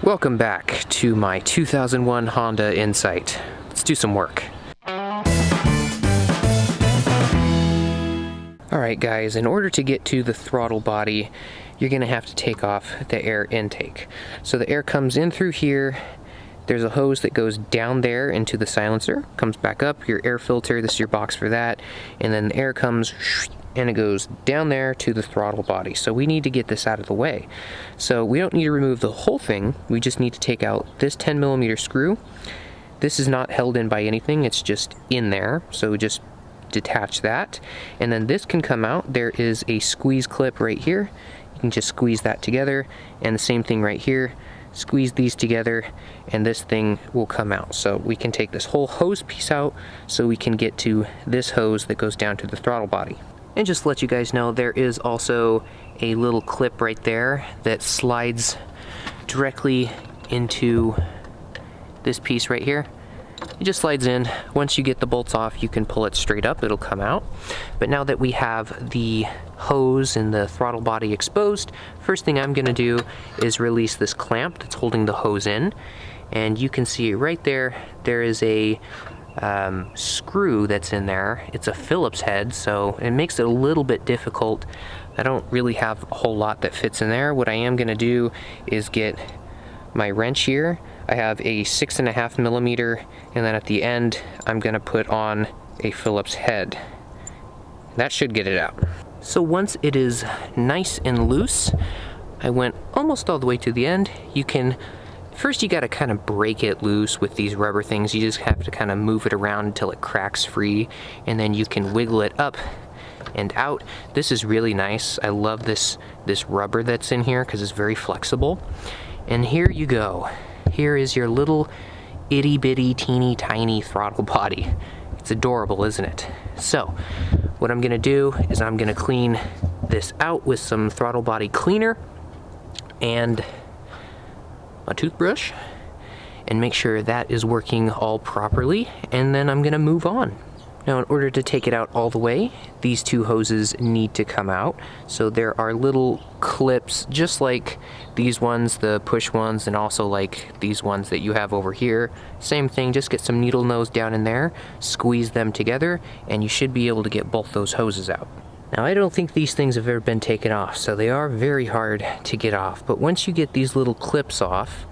Welcome back to my 2001 Honda Insight. Let's do some work. Alright guys, in order to get to the throttle body, you're going to have to take off the air intake. So the air comes in through here, there's a hose that goes down there into the silencer, comes back up, your air filter, this is your box for that, and then the air comes and it goes down there to the throttle body. So we need to get this out of the way. So we don't need to remove the whole thing, we just need to take out this 10mm screw. This is not held in by anything, it's just in there, so just detach that. And then this can come out. There is a squeeze clip right here. You can just squeeze that together, and the same thing right here. Squeeze these together and this thing will come out. So we can take this whole hose piece out so we can get to this hose that goes down to the throttle body. And just to let you guys know, there is also a little clip right there that slides directly into this piece right here. It just slides in. Once you get the bolts off, you can pull it straight up, it'll come out. But now that we have the hose and the throttle body exposed, first thing I'm going to do is release this clamp that's holding the hose in. And you can see right there, there is a screw that's in there. It's a Phillips head, so it makes it a little bit difficult. I don't really have a whole lot that fits in there. What I am going to do is get my wrench here. I have a 6.5mm, and then at the end I'm going to put on a Phillips head. That should get it out. So once it is nice and loose, I went almost all the way to the end. First you got to kind of break it loose with these rubber things. You just have to kind of move it around until it cracks free, and then you can wiggle it up and out. This is really nice. I love this rubber that's in here because it's very flexible. And here you go. Here is your little itty bitty teeny tiny throttle body. It's adorable, isn't it? So what I'm gonna do is I'm gonna clean this out with some throttle body cleaner and a toothbrush and make sure that is working all properly, and then I'm gonna move on. Now in order to take it out all the way, these two hoses need to come out. So there are little clips just like these ones, the push ones, and also like these ones that you have over here. Same thing, just get some needle nose down in there, squeeze them together, and you should be able to get both those hoses out. Now I don't think these things have ever been taken off, so they are very hard to get off. But once you get these little clips off,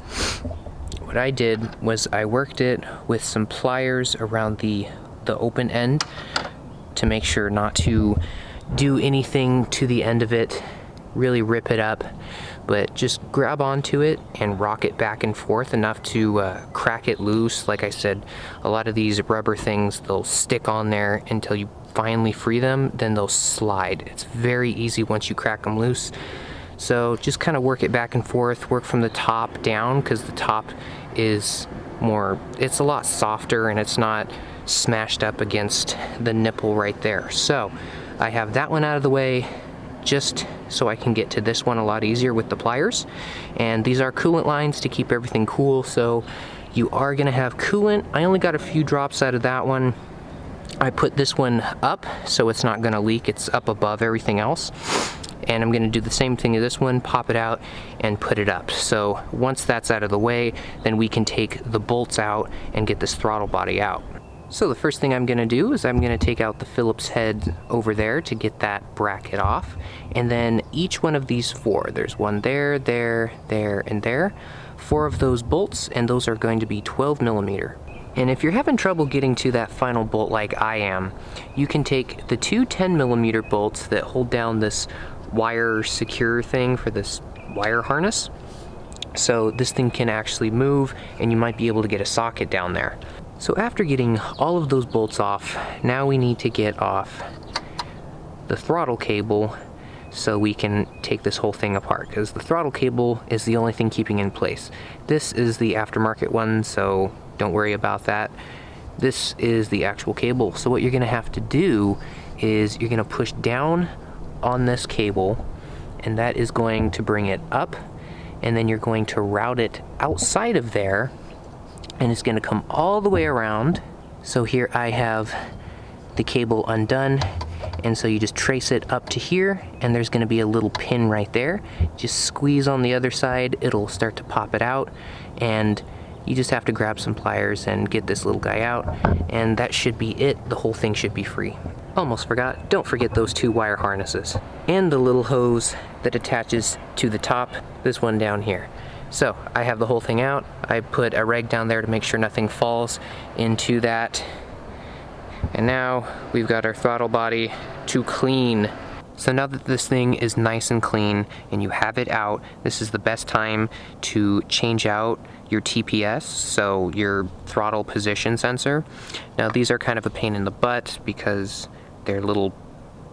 what I did was I worked it with some pliers around the open end to make sure not to do anything to the end of it, really rip it up, but just grab onto it and rock it back and forth enough to crack it loose. Like I said, a lot of these rubber things, they'll stick on there until you finally free them, then they'll slide. It's very easy once you crack them loose. So just kind of work it back and forth, work from the top down, because the top is more, it's a lot softer and it's not smashed up against the nipple right there. So I have that one out of the way just so I can get to this one a lot easier with the pliers. And these are coolant lines to keep everything cool, so you are going to have coolant. I only got a few drops out of that one. I put this one up so it's not going to leak, it's up above everything else. And I'm going to do the same thing to this one, pop it out and put it up. So once that's out of the way, then we can take the bolts out and get this throttle body out. So the first thing I'm going to do is I'm going to take out the Phillips head over there to get that bracket off. And then each one of these four, there's one there, there, and there. 4 of those bolts, and those are going to be 12mm. And if you're having trouble getting to that final bolt like I am, you can take the 2 10mm bolts that hold down this wire secure thing for this wire harness. So this thing can actually move, and you might be able to get a socket down there. So after getting all of those bolts off, now we need to get off the throttle cable so we can take this whole thing apart, because the throttle cable is the only thing keeping in place. This is the aftermarket one, so don't worry about that. This is the actual cable. So what you're gonna have to do is you're gonna push down on this cable, and that is going to bring it up, and then you're going to route it outside of there, and it's going to come all the way around. So here I have the cable undone, And so you just trace it up to here, and there's gonna be a little pin right there. Just squeeze on the other side, it'll start to pop it out, and you just have to grab some pliers and get this little guy out, and that should be it. The whole thing should be free. Almost forgot, don't forget those 2 wire harnesses. And the little hose that attaches to the top, this one down here. So, I have the whole thing out. I put a rag down there to make sure nothing falls into that. And now, we've got our throttle body to clean. So now that this thing is nice and clean and you have it out, this is the best time to change out your TPS, so your throttle position sensor. Now these are kind of a pain in the butt because they're little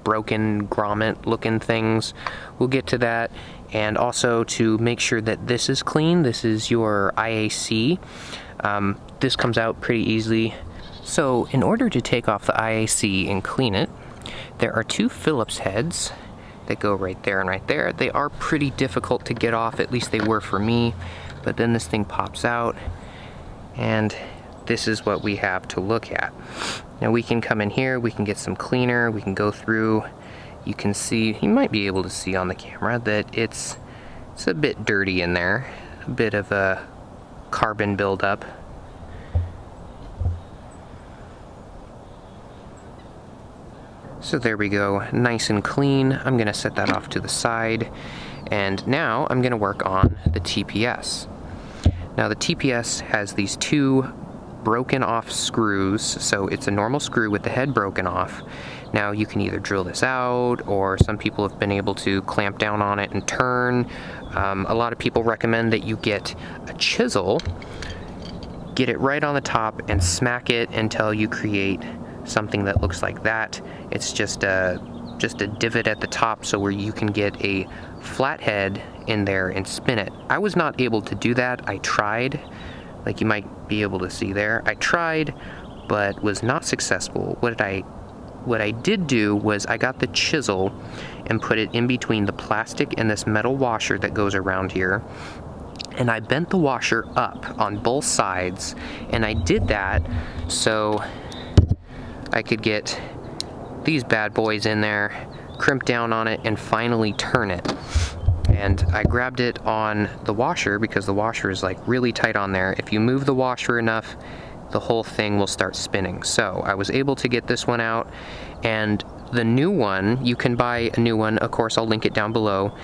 broken grommet looking things. We'll get to that. And also to make sure that this is clean, this is your IAC. This comes out pretty easily. So in order to take off the IAC and clean it, there are 2 Phillips heads that go right there and right there. They are pretty difficult to get off, at least they were for me, but then this thing pops out and this is what we have to look at. Now we can come in here, we can get some cleaner, we can go through. You can see, you might be able to see on the camera that it's a bit dirty in there, a bit of a carbon buildup. So there we go, nice and clean. I'm gonna set that off to the side. And now I'm gonna work on the TPS. Now the TPS has these 2 broken off screws, so it's a normal screw with the head broken off. Now you can either drill this out, or some people have been able to clamp down on it and turn. A lot of people recommend that you get a chisel, get it right on the top and smack it until you create something that looks like that. It's just a divot at the top so where you can get a flat head in there and spin it. I was not able to do that. I tried, like you might be able to see there. I tried, but was not successful. What I did do was I got the chisel and put it in between the plastic and this metal washer that goes around here. And I bent the washer up on both sides, and I did that so I could get these bad boys in there, crimp down on it, and finally turn it. And I grabbed it on the washer because the washer is like really tight on there. If you move the washer enough, the whole thing will start spinning. So I was able to get this one out, and the new one, you can buy a new one, of course I'll link it down below.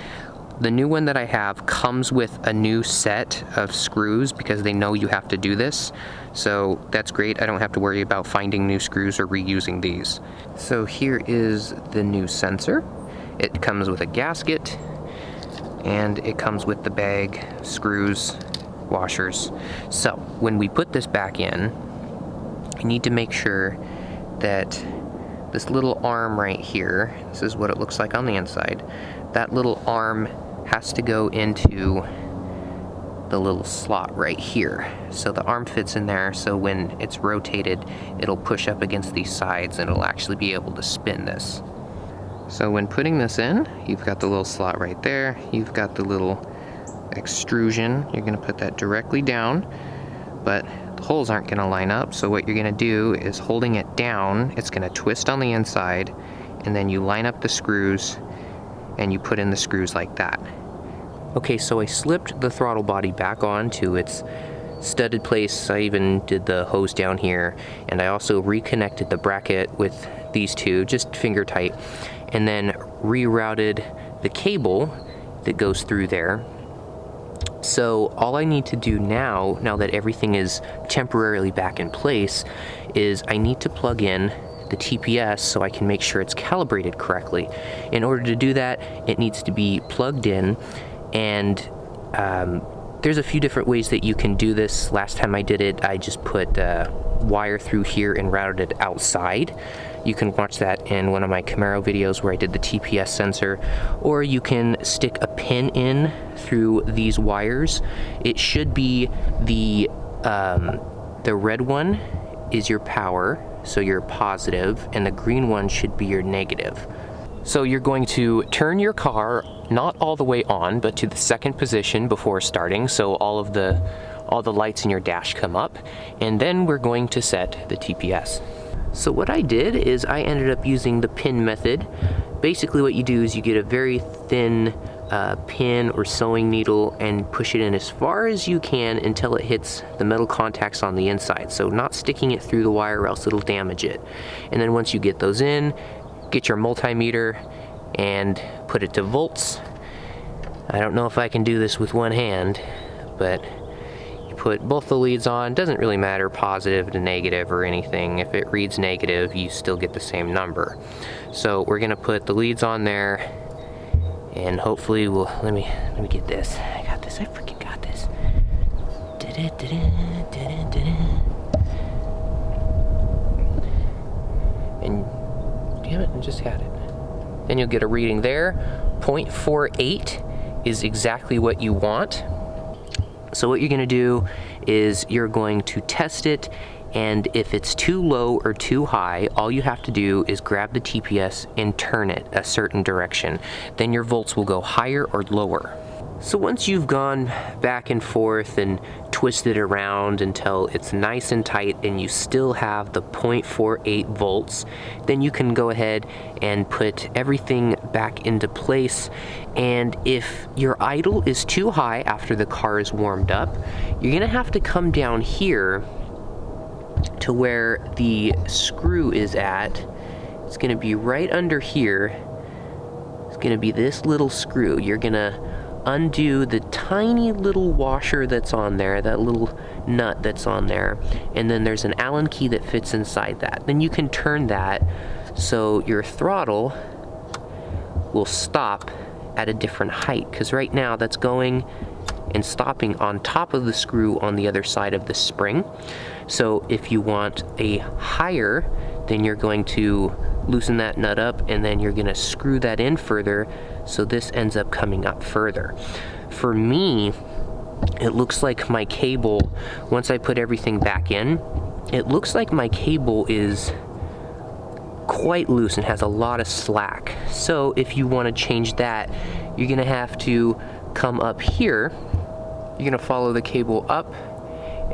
The new one that I have comes with a new set of screws because they know you have to do this. So that's great. I don't have to worry about finding new screws or reusing these. So here is the new sensor. It comes with a gasket, and it comes with the bag, screws, washers. So when we put this back in, you need to make sure that this little arm right here, this is what it looks like on the inside, that little arm has to go into the little slot right here. So the arm fits in there, so when it's rotated, it'll push up against these sides and it'll actually be able to spin this. So when putting this in, you've got the little slot right there, you've got the little extrusion, you're gonna put that directly down, but the holes aren't gonna line up, so what you're gonna do is holding it down, it's gonna twist on the inside, and then you line up the screws and you put in the screws like that. Okay, so I slipped the throttle body back on to its studded place. I even did the hose down here, and I also reconnected the bracket with these 2, just finger tight, and then rerouted the cable that goes through there. So all I need to do now that everything is temporarily back in place, is I need to plug in the TPS so I can make sure it's calibrated correctly. In order to do that, it needs to be plugged in, and there's a few different ways that you can do this. Last time I did it, I just put wire through here and routed it outside. You can watch that in one of my Camaro videos where I did the TPS sensor, or you can stick a pin in through these wires. It should be the red one is your power, so your positive, and the green one should be your negative. So you're going to turn your car not all the way on, but to the second position before starting, so all the lights in your dash come up, and then we're going to set the TPS. So what I did is I ended up using the pin method. Basically what you do is you get a very thin pin or sewing needle and push it in as far as you can until it hits the metal contacts on the inside. So not sticking it through the wire or else it'll damage it. And then once you get those in, get your multimeter and put it to volts. I don't know if I can do this with one hand, but you put both the leads on. Doesn't really matter positive to negative or anything. If it reads negative, you still get the same number. So we're gonna put the leads on there, and hopefully we'll, let me get this. I got this, I freaking got this. And damn it, I just had it. Then you'll get a reading there. 0.48 is exactly what you want. So what you're gonna do is you're going to test it, and if it's too low or too high, all you have to do is grab the TPS and turn it a certain direction. Then your volts will go higher or lower. So once you've gone back and forth and twisted around until it's nice and tight and you still have the 0.48 volts, then you can go ahead and put everything back into place. And if your idle is too high after the car is warmed up, you're gonna have to come down here to where the screw is at. It's gonna be right under here. It's gonna be this little screw. You're gonna undo the tiny little washer that's on there, that little nut that's on there, and then there's an Allen key that fits inside that. Then you can turn that so your throttle will stop at a different height, because right now that's going and stopping on top of the screw on the other side of the spring. So if you want a higher, then you're going to loosen that nut up, and then you're gonna screw that in further, so this ends up coming up further. For me, it looks like my cable, once I put everything back in, it looks like my cable is quite loose and has a lot of slack. So if you want to change that, you're gonna have to come up here, you're gonna follow the cable up,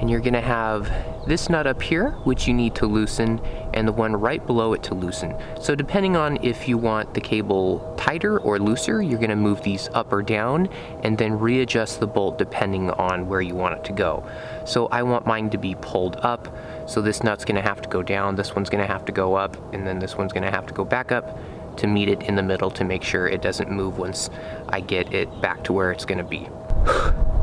and you're gonna have this nut up here, which you need to loosen, and the one right below it to loosen. So depending on if you want the cable tighter or looser, you're gonna move these up or down, and then readjust the bolt depending on where you want it to go. So I want mine to be pulled up, so this nut's gonna have to go down, this one's gonna have to go up, and then this one's gonna have to go back up to meet it in the middle to make sure it doesn't move once I get it back to where it's gonna be.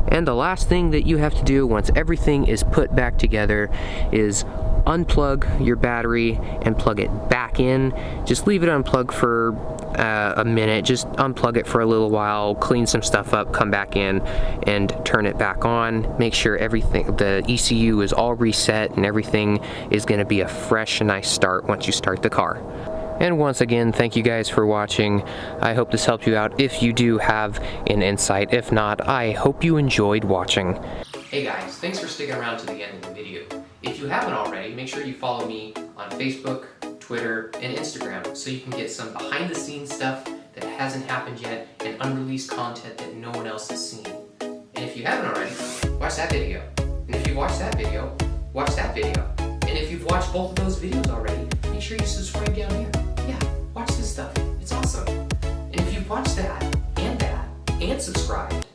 And the last thing that you have to do once everything is put back together is unplug your battery and plug it back in. Just leave it unplugged for a minute, just unplug it for a little while, clean some stuff up, come back in and turn it back on. Make sure everything, the ECU is all reset and everything is gonna be a fresh, nice start once you start the car. And once again, thank you guys for watching. I hope this helped you out if you do have an Insight. If not, I hope you enjoyed watching. Hey guys, thanks for sticking around to the end of the video. If you haven't already, make sure you follow me on Facebook, Twitter, and Instagram so you can get some behind the scenes stuff that hasn't happened yet and unreleased content that no one else has seen. And if you haven't already, watch that video. And if you watched that video, watch that video. And if you've watched both of those videos already, make sure you subscribe down here. Yeah, watch this stuff. It's awesome. And if you've watched that, and subscribed,